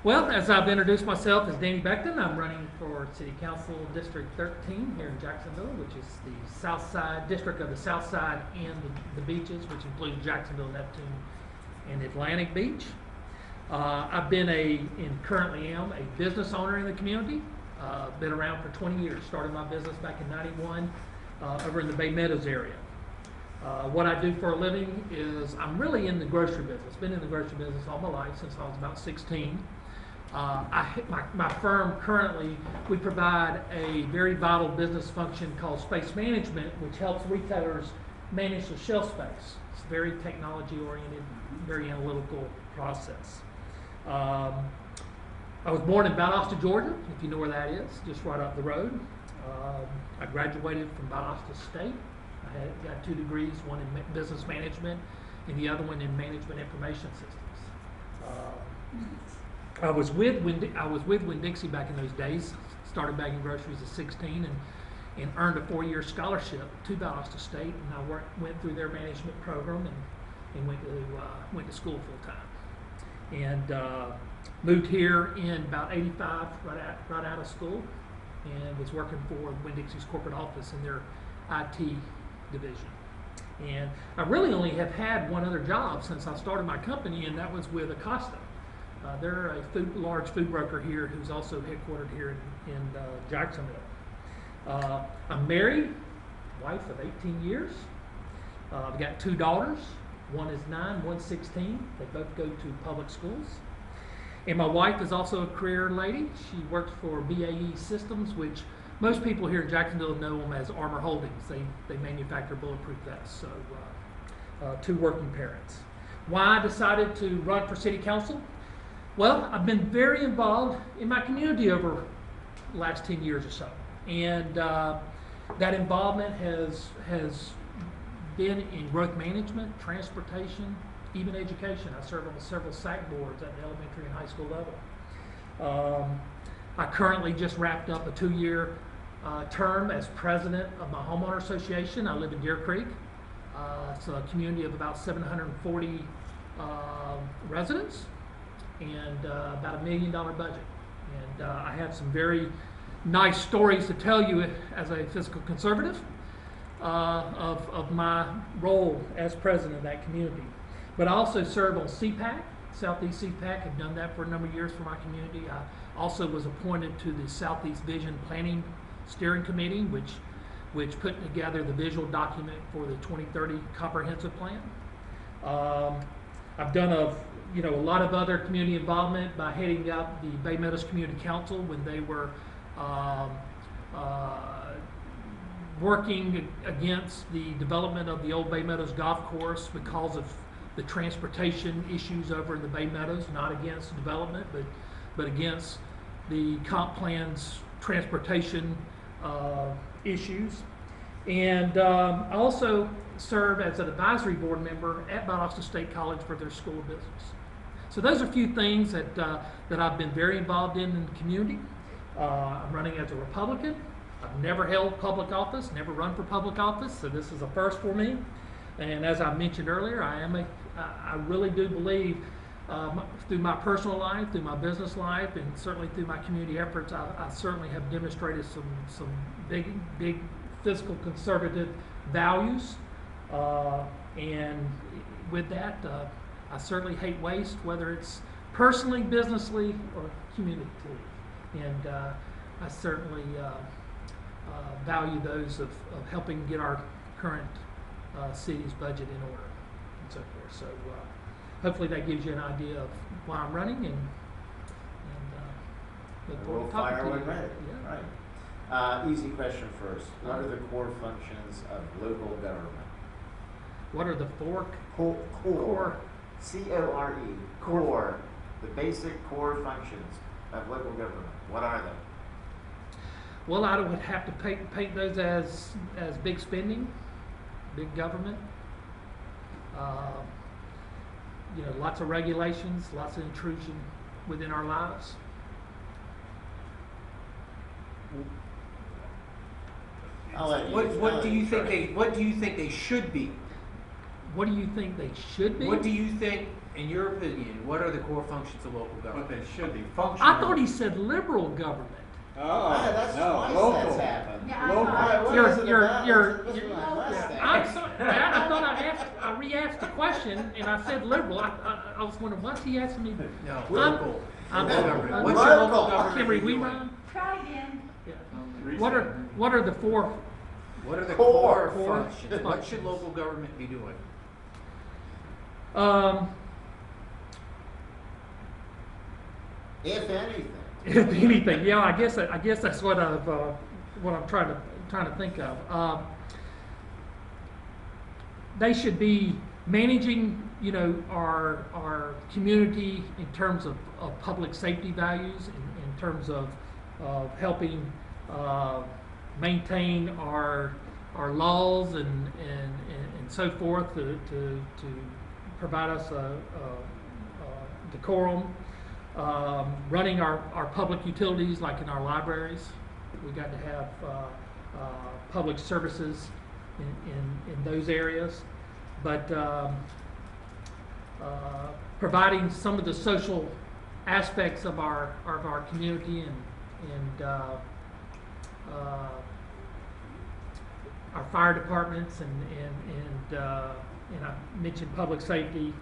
Well, as I've introduced myself as Danny Becton, I'm running for City Council District 13 here in Jacksonville, which is the south side, district of the south side and the beaches, which include Jacksonville, Neptune, and Atlantic Beach. I've been and currently am a business owner in the community. Been around for 20 years. Started my business back in '91 over in the Bay Meadows area. What I do for a living is I'm really in the grocery business. Been in the grocery business all my life since I was about 16. My firm currently, we provide a very vital business function called space management, which helps retailers manage their shelf space. It's very technology oriented, very analytical process. I was born in Valdosta, Georgia, if you know where that is, just right up the road. I graduated from Valdosta State. I got 2 degrees, one in business management and the other one in management information systems. I was with Winn-Dixie back in those days. Started bagging groceries at 16 and earned a 4-year scholarship to Valdosta State, and I went through their management program and went to school full time. And moved here in about '85, right out of school, and was working for Winn-Dixie's corporate office in their IT division. And I really only have had one other job since I started my company, and that was with Acosta. They're a large food broker here who's also headquartered here in Jacksonville. I'm married, wife of 18 years. I've got 2 daughters. One is 9, one's 16. They both go to public schools. And my wife is also a career lady. She works for BAE Systems, which most people here in Jacksonville know them as Armor Holdings. They manufacture bulletproof vests. So 2 working parents. Why I decided to run for city council? Well, I've been very involved in my community over the last 10 years or so. And that involvement has been in growth management, transportation, even education. I serve on several SAC boards at the elementary and high school level. I currently just wrapped up a 2-year term as president of my homeowner association. I live in Deer Creek. It's a community of about 740 residents and about $1 million budget. And I have some very nice stories to tell you as a fiscal conservative of my role as president of that community. But I also serve on CPAC, Southeast CPAC. I've done that for a number of years for my community. I also was appointed to the Southeast Vision Planning Steering Committee, which put together the visual document for the 2030 comprehensive plan. I've done a lot of other community involvement by heading up the Bay Meadows Community Council when they were working against the development of the old Bay Meadows golf course because of the transportation issues over in the Bay Meadows, not against development, but against the comp plan's transportation issues. And I also serve as an advisory board member at Valdosta State College for their School of Business. So those are a few things that I've been very involved in the community. I'm running as a Republican. I've never held public office, never run for public office, so this is a first for me. And as I mentioned earlier, I really do believe through my personal life, through my business life, and certainly through my community efforts, I certainly have demonstrated some big fiscal conservative values. And with that, I certainly hate waste, whether it's personally, businessly, or community. And I certainly value those of helping get our current city's budget in order and so forth. So hopefully that gives you an idea of why I'm running, and look forward to talking to you. Yeah. Right. Easy question first. What are the core functions of local government? What are the 4 core? C-O-R-E. Core. The basic core functions of local government. What are they? Well, I would have to paint those as big spending, big government, lots of regulations, lots of intrusion within our lives. What do you think they should be? What do you think they should be? What do you think in your opinion, what are the core functions of local But government? they should be functional. I thought he said liberal government. Oh, Yeah, that's no, twice local. that's happened. Yeah, I Local. thought- What You're- is it you're- about? you're- This is you're- my Mustang. I'm sorry, I thought I re-asked the question and I said liberal. I was wondering, what's he asking me? No, I'm- local. I'm- Local government. I'm- What's your Local. local government Can we be doing? rerun? Try again. Yeah. What are the four? What are the Core core functions? What functions. should local government be doing? If anything. If anything, yeah, I guess that's what I'm trying to think of. They should be managing, our community in terms of public safety values, in terms of helping maintain our laws and so forth to provide us a decorum. Running our public utilities, like in our libraries, we got to have public services in those areas, but providing some of the social aspects of our community and our fire departments and I mentioned public safety.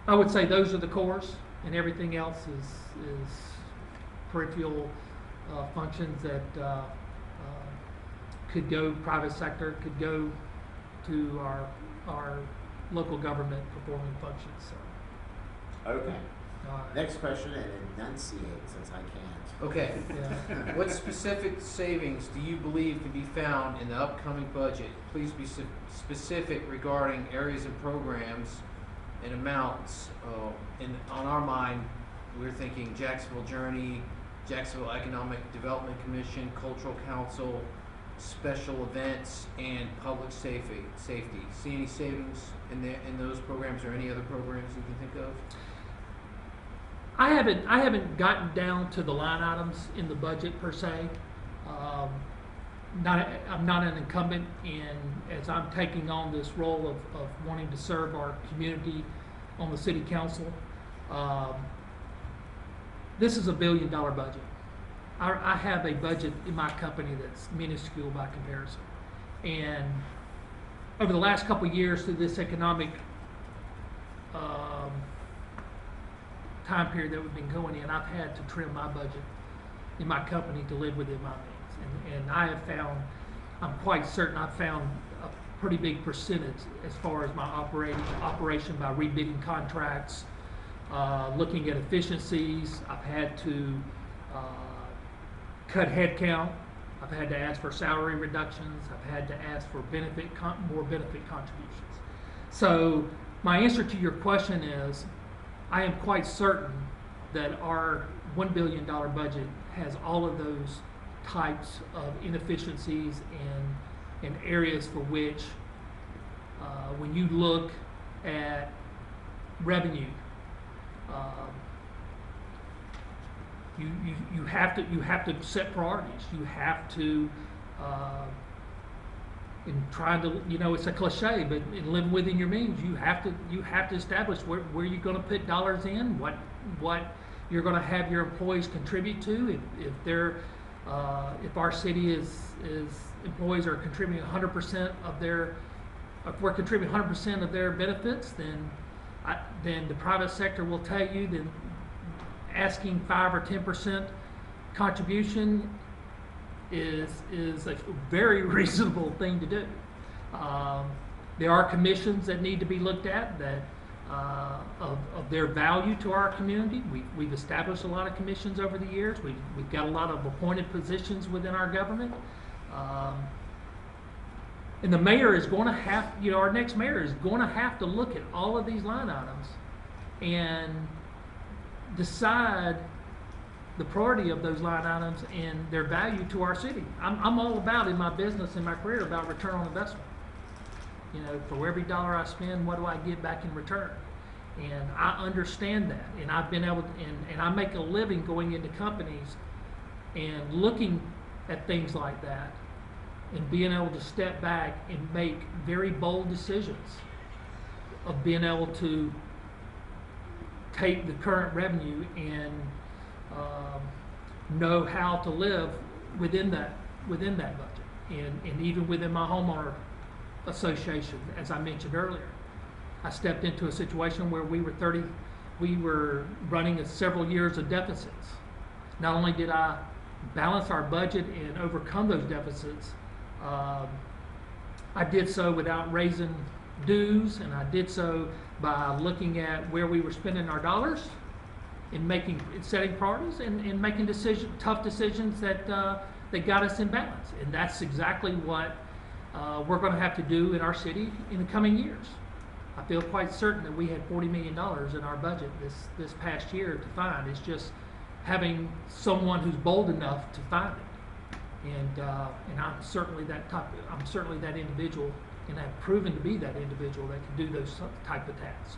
I would say those are the cores, and everything else is peripheral functions that could go private sector, could go to our local government performing functions. So, Okay. uh, Next question, and enunciate since I can't. Okay. yeah. What specific savings do you believe can be found in the upcoming budget? Please be specific regarding areas and programs and amounts. And on our mind, we're thinking Jacksonville Journey, Jacksonville Economic Development Commission, Cultural Council, special events, and public safety. See any savings in those programs or any other programs you can think of? I haven't gotten down to the line items in the budget per se. I'm not an incumbent, and as I'm taking on this role of wanting to serve our community on the city council, this is $1 billion budget. I have a budget in my company that's minuscule by comparison, and over the last couple of years through this economic time period that we've been going in, I've had to trim my budget in my company to live within my means. And I have found, I'm quite certain I've found a pretty big percentage as far as my operation by rebidding contracts, looking at efficiencies. I've had to cut headcount. I've had to ask for salary reductions. I've had to ask for more benefit contributions. So my answer to your question is, I am quite certain that our $1 billion budget has all of those types of inefficiencies and areas for which, when you look at revenue, you have to set priorities. You have to, in trying to, it's a cliche, but in living within your means, you have to establish where you're going to put dollars in, what you're going to have your employees contribute to. If our city is employees are contributing 100% of their, if we're contributing 100% of their benefits, then the private sector will tell you that asking 5 or 10% contribution is a very reasonable thing to do. There are commissions that need to be looked at that of their value to our community. We've established a lot of commissions over the years. We've got a lot of appointed positions within our government. And the mayor is going to have, our next mayor is going to have to look at all of these line items and decide the priority of those line items and their value to our city. I'm all about, in my business and my career, about return on investment. For every dollar I spend, what do I get back in return? And I understand that, and I've been able to, and I make a living going into companies and looking at things like that and being able to step back and make very bold decisions of being able to take the current revenue and know how to live within that budget, and even within my homeowner association, as I mentioned earlier. I stepped into a situation where we were running several years of deficits. Not only did I balance our budget and overcome those deficits, I did so without raising dues, and I did so by looking at where we were spending our dollars and setting priorities and making tough decisions that got us in balance. And that's exactly what we're going to have to do in our city in the coming years. I feel quite certain that we had $40 million in our budget this past year to find. It's just having someone who's bold enough to find it. And I'm certainly that individual, and I've proven to be that individual that can do those type of tasks.